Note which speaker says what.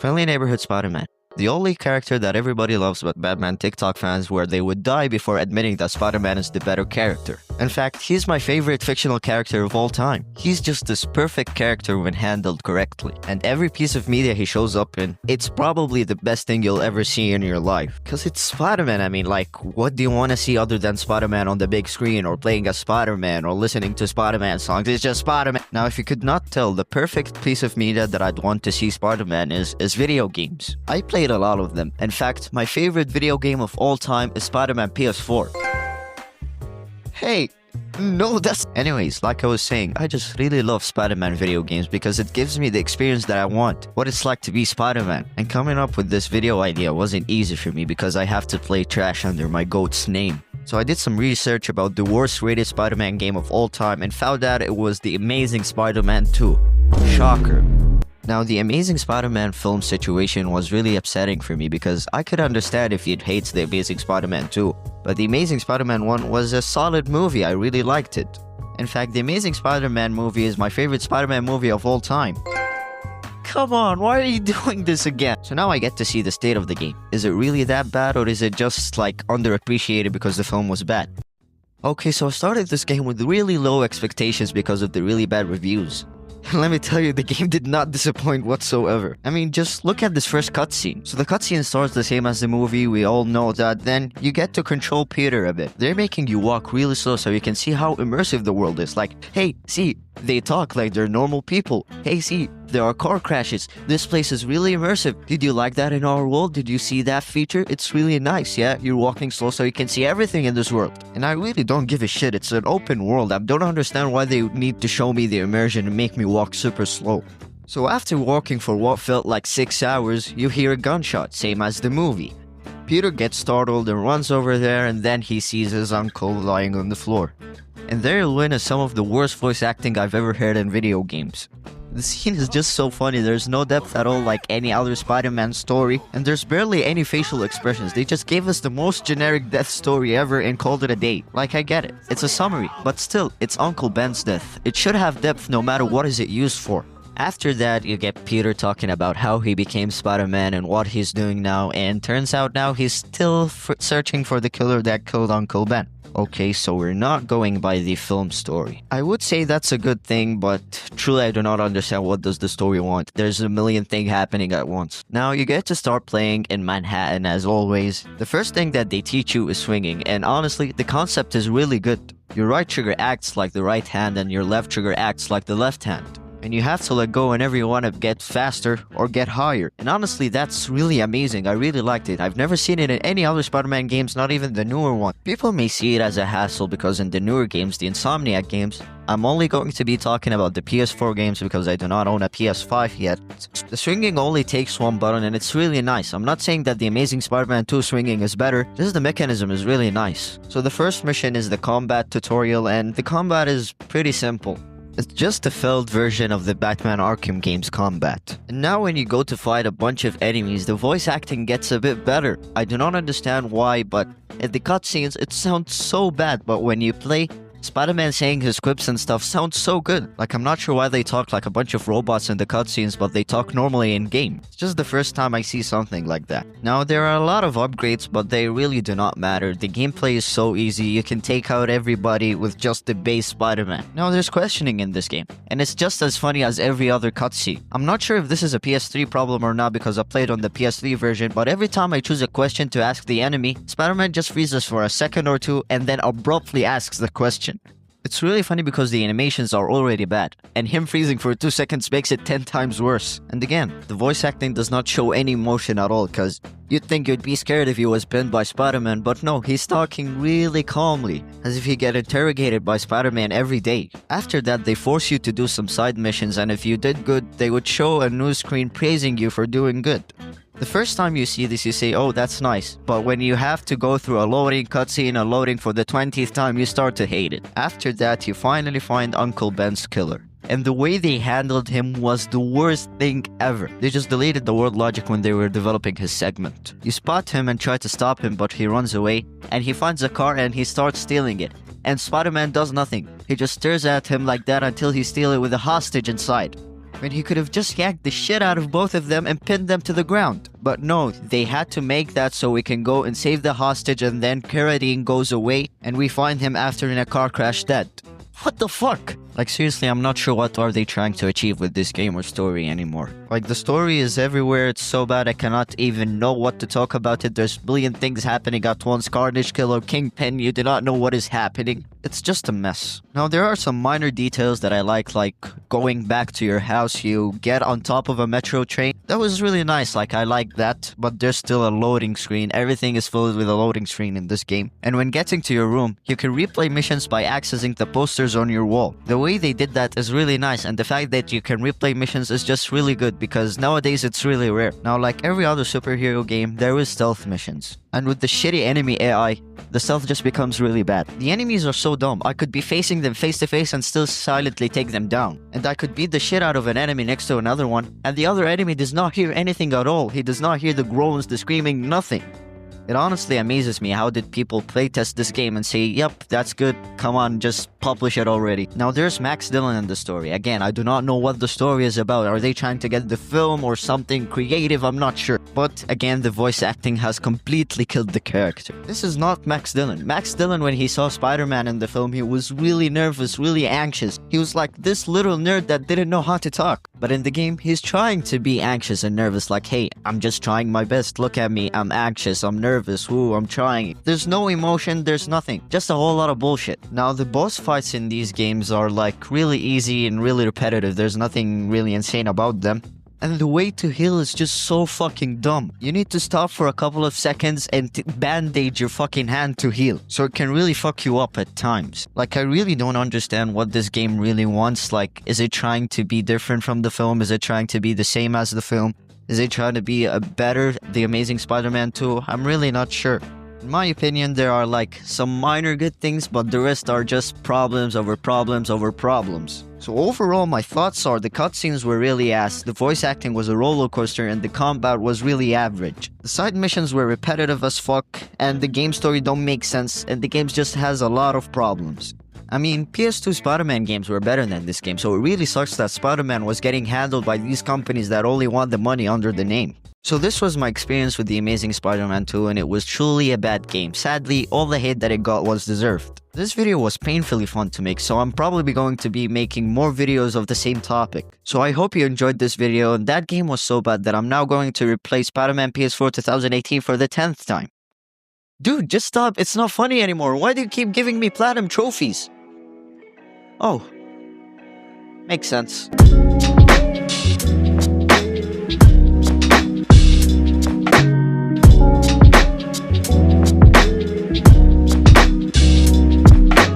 Speaker 1: Friendly Neighborhood Spider-Man. The only character that everybody loves but Batman TikTok fans where they would die before admitting that Spider-Man is the better character. In fact, he's my favorite fictional character of all time. He's just this perfect character when handled correctly. And every piece of media he shows up in, it's probably the best thing you'll ever see in your life. Cause it's Spider-Man, I mean, like, what do you want to see other than Spider-Man on the big screen or playing as Spider-Man or listening to Spider-Man songs? It's just Spider-Man. Now, if you could not tell, the perfect piece of media that I'd want to see Spider-Man is video games. I played a lot of them. In fact, my favorite video game of all time is Spider-Man PS4. Hey, no, that's... Anyways, like I was saying, I just really love Spider-Man video games because it gives me the experience that I want, what it's like to be Spider-Man. And coming up with this video idea wasn't easy for me because I have to play trash under my goat's name. So I did some research about the worst rated Spider-Man game of all time and found out it was The Amazing Spider-Man 2. Shocker. Now, the Amazing Spider-Man film situation was really upsetting for me because I could understand if you'd hate The Amazing Spider-Man 2, but The Amazing Spider-Man 1 was a solid movie. I really liked it. In fact, The Amazing Spider-Man movie is my favorite Spider-Man movie of all time. Come on, why are you doing this again? So now I get to see the state of the game. Is it really that bad, or is it just like underappreciated because the film was bad? Okay, so I started this game with really low expectations because of the really bad reviews. Let me tell you, the game did not disappoint whatsoever. I mean, just look at this first cutscene. So the cutscene starts the same as the movie, we all know that. Then you get to control Peter a bit. They're making you walk really slow so you can see how immersive the world is. Like, hey, see, they talk like they're normal people. Hey, see, there are car crashes. This place is really immersive. Did you like that in our world? Did you see that feature? It's really nice, yeah? You're walking slow so you can see everything in this world. And I really don't give a shit. It's an open world. I don't understand why they need to show me the immersion and make me walk super slow. So after walking for what felt like 6 hours, you hear a gunshot, same as the movie. Peter gets startled and runs over there, and then he sees his uncle lying on the floor. And there you'll witness some of the worst voice acting I've ever heard in video games. The scene is just so funny, there's no depth at all like any other Spider-Man story, and there's barely any facial expressions. They just gave us the most generic death story ever and called it a day. Like, I get it, it's a summary, but still, it's Uncle Ben's death. It should have depth no matter what is it used for. After that, you get Peter talking about how he became Spider-Man and what he's doing now, and turns out now he's still searching for the killer that killed Uncle Ben. Okay, so we're not going by the film story. I would say that's a good thing, but truly I do not understand what does the story want. There's a million things happening at once. Now, you get to start playing in Manhattan as always. The first thing that they teach you is swinging, and honestly, the concept is really good. Your right trigger acts like the right hand and your left trigger acts like the left hand. And you have to let go whenever you want to get faster or get higher. And honestly, that's really amazing. I really liked it. I've never seen it in any other Spider-Man games, not even the newer one. People may see it as a hassle because in the newer games, the Insomniac games, I'm only going to be talking about the PS4 games because I do not own a PS5 yet. The swinging only takes one button and it's really nice. I'm not saying that the Amazing Spider-Man 2 swinging is better, just the mechanism is really nice. So the first mission is the combat tutorial, and the combat is pretty simple. It's just a filled version of the Batman Arkham game's combat. And now when you go to fight a bunch of enemies, the voice acting gets a bit better. I do not understand why, but in the cutscenes it sounds so bad, but when you play, Spider-Man saying his quips and stuff sounds so good. Like, I'm not sure why they talk like a bunch of robots in the cutscenes, but they talk normally in-game. It's just the first time I see something like that. Now, there are a lot of upgrades, but they really do not matter. The gameplay is so easy, you can take out everybody with just the base Spider-Man. Now, there's questioning in this game, and it's just as funny as every other cutscene. I'm not sure if this is a PS3 problem or not because I played on the PS3 version, but every time I choose a question to ask the enemy, Spider-Man just freezes for a second or two and then abruptly asks the question. It's really funny because the animations are already bad, and him freezing for 2 seconds makes it 10 times worse. And again, the voice acting does not show any emotion at all, cause you'd think you'd be scared if he was pinned by Spider-Man, but no, he's talking really calmly, as if he get interrogated by Spider-Man every day. After that, they force you to do some side missions, and if you did good, they would show a news screen praising you for doing good. The first time you see this, you say, oh, that's nice. But when you have to go through a loading cutscene and loading for the 20th time, you start to hate it. After that, you finally find Uncle Ben's killer. And the way they handled him was the worst thing ever. They just deleted the word logic when they were developing his segment. You spot him and try to stop him, but he runs away. And he finds a car and he starts stealing it. And Spider-Man does nothing. He just stares at him like that until he steals it with a hostage inside. when he could have just yanked the shit out of both of them and pinned them to the ground. But no, they had to make that so we can go and save the hostage, and then Carradine goes away and we find him after in a car crash dead. What the fuck? Like, seriously, I'm not sure what are they trying to achieve with this game or story anymore. Like, the story is everywhere, it's so bad I cannot even know what to talk about it. There's a billion things happening at once. Carnage Killer, Kingpin, you do not know what is happening. It's just a mess. Now, there are some minor details that I like going back to your house, you get on top of a metro train. That was really nice, like, I like that, but there's still a loading screen. Everything is filled with a loading screen in this game. And when getting to your room, you can replay missions by accessing the posters on your wall. The way they did that is really nice, and the fact that you can replay missions is just really good because nowadays it's really rare. Now, like every other superhero game, there is stealth missions. And with the shitty enemy AI, the stealth just becomes really bad. The enemies are so dumb. I could be facing them face to face and still silently take them down. And I could beat the shit out of an enemy next to another one, and the other enemy does not hear anything at all. He does not hear the groans, the screaming, nothing. It honestly amazes me how did people playtest this game and say, yep, that's good, come on, just publish it already. Now there's Max Dillon in the story. Again, I do not know what the story is about. Are they trying to get the film or something creative? I'm not sure. But again, the voice acting has completely killed the character. This is not Max Dillon. Max Dillon, when he saw Spider-Man in the film, he was really nervous, really anxious. He was like this little nerd that didn't know how to talk. But in the game, he's trying to be anxious and nervous, like, hey, I'm just trying my best. Look at me, I'm anxious, I'm nervous, I'm trying. There's no emotion, there's nothing. Just a whole lot of bullshit. Now, the boss fights in these games are like really easy and really repetitive. There's nothing really insane about them. And the way to heal is just so fucking dumb. You need to stop for a couple of seconds and bandage your fucking hand to heal. So it can really fuck you up at times. Like, I really don't understand what this game really wants. Like, is it trying to be different from the film? Is it trying to be the same as the film? Is it trying to be a better The Amazing Spider-Man 2? I'm really not sure. In my opinion, there are like some minor good things, but the rest are just problems over problems over problems. So overall, my thoughts are the cutscenes were really ass, the voice acting was a roller coaster, and the combat was really average. The side missions were repetitive as fuck, and the game story don't make sense, and the game just has a lot of problems. I mean, PS2 Spider-Man games were better than this game, so it really sucks that Spider-Man was getting handled by these companies that only want the money under the name. So this was my experience with The Amazing Spider-Man 2, and it was truly a bad game. Sadly, all the hate that it got was deserved. This video was painfully fun to make, so I'm probably going to be making more videos of the same topic. So I hope you enjoyed this video, and that game was so bad that I'm now going to replace Spider-Man PS4 2018 for the 10th time. Dude, just stop, it's not funny anymore. Why do you keep giving me platinum trophies? Oh, makes sense.